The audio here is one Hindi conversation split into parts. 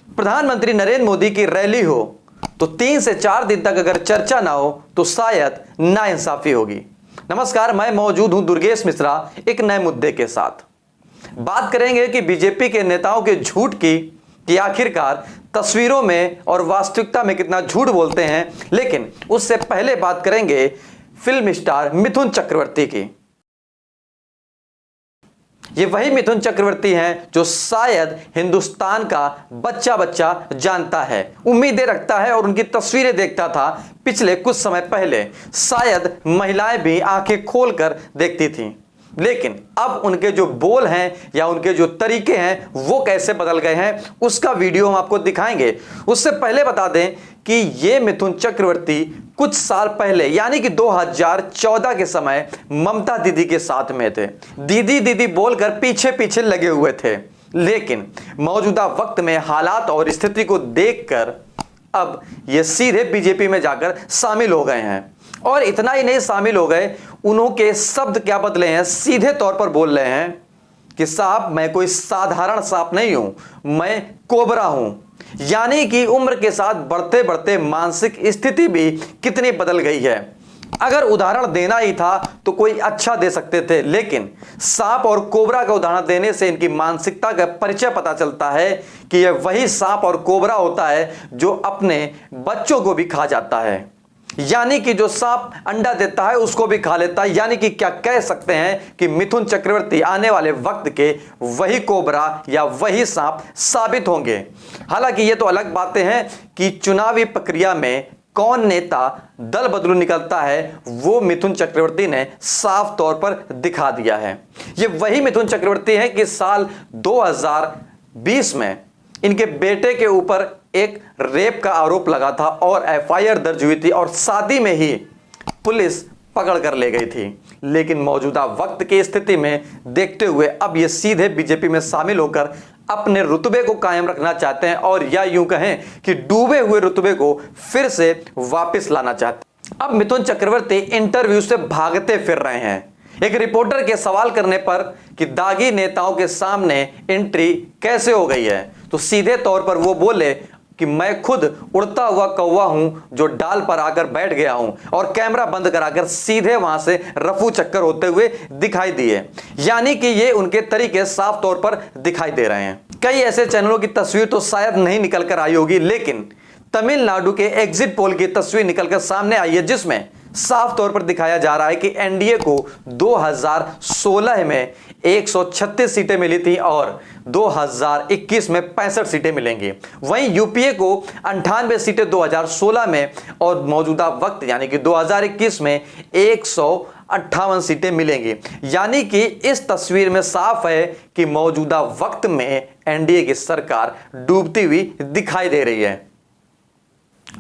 प्रधानमंत्री नरेंद्र मोदी की रैली हो तो 3 से 4 दिन तक अगर चर्चा ना हो तो शायद नाइंसाफी होगी। नमस्कार, मैं मौजूद हूं दुर्गेश मिश्रा एक नए मुद्दे के साथ। बात करेंगे कि बीजेपी के नेताओं के झूठ की कि आखिरकार तस्वीरों में और वास्तविकता में कितना झूठ बोलते हैं, लेकिन उससे पहले बात करेंगे फिल्म स्टार मिथुन चक्रवर्ती की। ये वही मिथुन चक्रवर्ती हैं जो शायद हिंदुस्तान का बच्चा बच्चा जानता है, उम्मीदें रखता है और उनकी तस्वीरें देखता था पिछले कुछ समय पहले। शायद महिलाएं भी आंखें खोलकर देखती थीं, लेकिन अब उनके जो बोल हैं या उनके जो तरीके हैं वो कैसे बदल गए हैं, उसका वीडियो हम आपको दिखाएंगे। उससे पहले बता दें कि ये मिथुन चक्रवर्ती कुछ साल पहले यानी कि 2014 के समय ममता दीदी के साथ में थे। दीदी दीदी बोलकर पीछे पीछे लगे हुए थे, लेकिन मौजूदा वक्त में हालात और स्थिति को देखकर अब ये सीधे बीजेपी में जाकर शामिल हो गए हैं। और इतना ही नहीं शामिल हो गए, उन्होंने शब्द क्या बदले हैं, सीधे तौर पर बोल रहे हैं कि साहब मैं कोई साधारण सांप नहीं हूं, मैं कोबरा हूं। यानी कि उम्र के साथ बढ़ते बढ़ते मानसिक स्थिति भी कितनी बदल गई है। अगर उदाहरण देना ही था तो कोई अच्छा दे सकते थे, लेकिन सांप और कोबरा का उदाहरण देने से इनकी मानसिकता का परिचय पता चलता है कि यह वही सांप और कोबरा होता है जो अपने बच्चों को भी खा जाता है। यानी कि जो सांप अंडा देता है उसको भी खा लेता है। यानी कि क्या कह सकते हैं कि मिथुन चक्रवर्ती आने वाले वक्त के वही कोबरा या वही सांप साबित होंगे। हालांकि ये तो अलग बातें हैं कि चुनावी प्रक्रिया में कौन नेता दल बदलू निकलता है, वो मिथुन चक्रवर्ती ने साफ तौर पर दिखा दिया है। ये वही मिथुन चक्रवर्ती हैं कि साल 2020 में इनके बेटे के ऊपर एक रेप का आरोप लगा था और एफआईआर दर्ज हुई थी और शादी में ही पुलिस पकड़ कर ले गई थी। लेकिन मौजूदा वक्त की स्थिति में देखते हुए अब ये सीधे बीजेपी में शामिल होकर अपने रुतबे को कायम रखना चाहते हैं, और या यूं कहें कि डूबे हुए रुतबे को फिर से वापस लाना चाहते हैं। अब मिथुन चक्रवर्ती इंटरव्यू से भागते फिर रहे हैं। एक रिपोर्टर के सवाल करने पर कि दागी नेताओं के सामने एंट्री कैसे हो गई है, तो सीधे तौर पर वो बोले कि मैं खुद उड़ता हुआ कौवा हूं जो डाल पर आकर बैठ गया हूं, और कैमरा बंद कराकर सीधे वहां से रफू चक्कर होते हुए दिखाई दिए। यानी कि ये उनके तरीके साफ तौर पर दिखाई दे रहे हैं। कई ऐसे चैनलों की तस्वीर तो शायद नहीं निकल कर आई होगी, लेकिन तमिलनाडु के एग्जिट पोल की तस्वीर निकलकर सामने आई है, जिसमें साफ तौर पर दिखाया जा रहा है कि एनडीए को 2016 में 136 सीटें मिली थी और 2021 में 65 सीटें मिलेंगी। वहीं यूपीए को 98 सीटें 2016 में और मौजूदा वक्त यानी कि 2021 में 158 सीटें मिलेंगी। यानी कि इस तस्वीर में साफ है कि मौजूदा वक्त में एनडीए की सरकार डूबती हुई दिखाई दे रही है।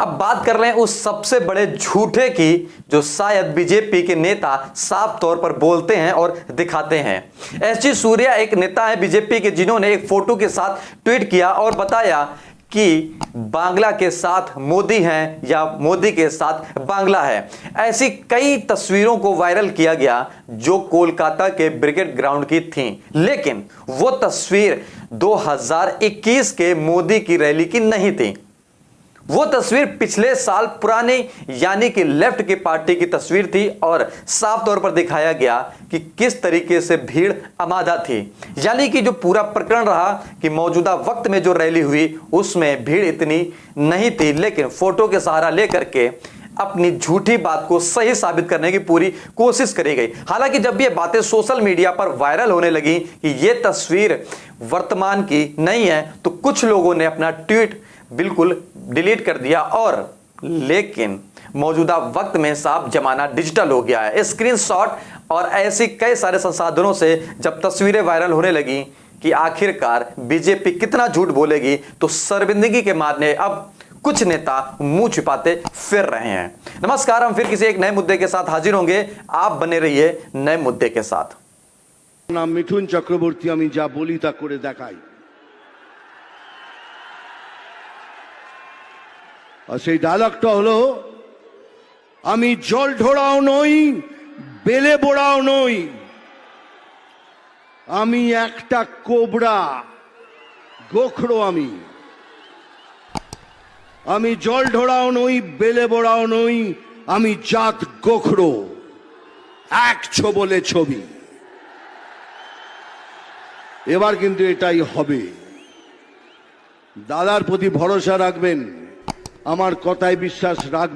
अब बात कर रहे हैं उस सबसे बड़े झूठे की जो शायद बीजेपी के नेता साफ तौर पर बोलते हैं और दिखाते हैं। एसजी सूर्या एक नेता है बीजेपी के, जिन्होंने एक फोटो के साथ ट्वीट किया और बताया कि बांग्ला के साथ मोदी हैं या मोदी के साथ बांग्ला है। ऐसी कई तस्वीरों को वायरल किया गया जो कोलकाता के ब्रिगेड ग्राउंड की थीं, लेकिन वो तस्वीर 2021 के मोदी की रैली की नहीं थी। वो तस्वीर पिछले साल पुरानी यानी कि लेफ्ट की पार्टी की तस्वीर थी और साफ तौर पर दिखाया गया कि किस तरीके से भीड़ आमादा थी। यानी कि जो पूरा प्रकरण रहा कि मौजूदा वक्त में जो रैली हुई उसमें भीड़ इतनी नहीं थी, लेकिन फोटो के सहारा लेकर के अपनी झूठी बात को सही साबित करने की पूरी कोशिश करी गई। हालांकि जब ये बातें सोशल मीडिया पर वायरल होने लगी कि ये तस्वीर वर्तमान की नहीं है, तो कुछ लोगों ने अपना ट्वीट बिल्कुल डिलीट कर दिया। और लेकिन मौजूदा वक्त में साफ जमाना डिजिटल हो गया है। स्क्रीनशॉट और ऐसी कई सारे संसाधनों से जब तस्वीरें वायरल होने लगी कि आखिरकार बीजेपी कितना झूठ बोलेगी, तो शर्मिंदगी के मारने अब कुछ नेता मुंह छिपाते फिर रहे हैं। नमस्कार, हम फिर किसी एक नए मुद्दे के साथ हाजिर होंगे। आप बने रहिए नए मुद्दे के साथ। नाम मिथुन चक्रवर्ती, আমি যা বলি তা করে দেখাই। আর সেই ডায়লগটা হলো, আমি জল ঢোড়াও নই, বেলে বোড়াও নই, আমি একটা কোবরা, গোখরো আমি। আমি জল ঢোড়াও নই, বেলে বোড়াও নই, আমি জাত গোখরো, এক ছোবলে ছবি। এবার কিন্তু এটাই হবে। দাদার প্রতি ভরসা রাখবেন, আমার কথায় বিশ্বাস রাখবেন।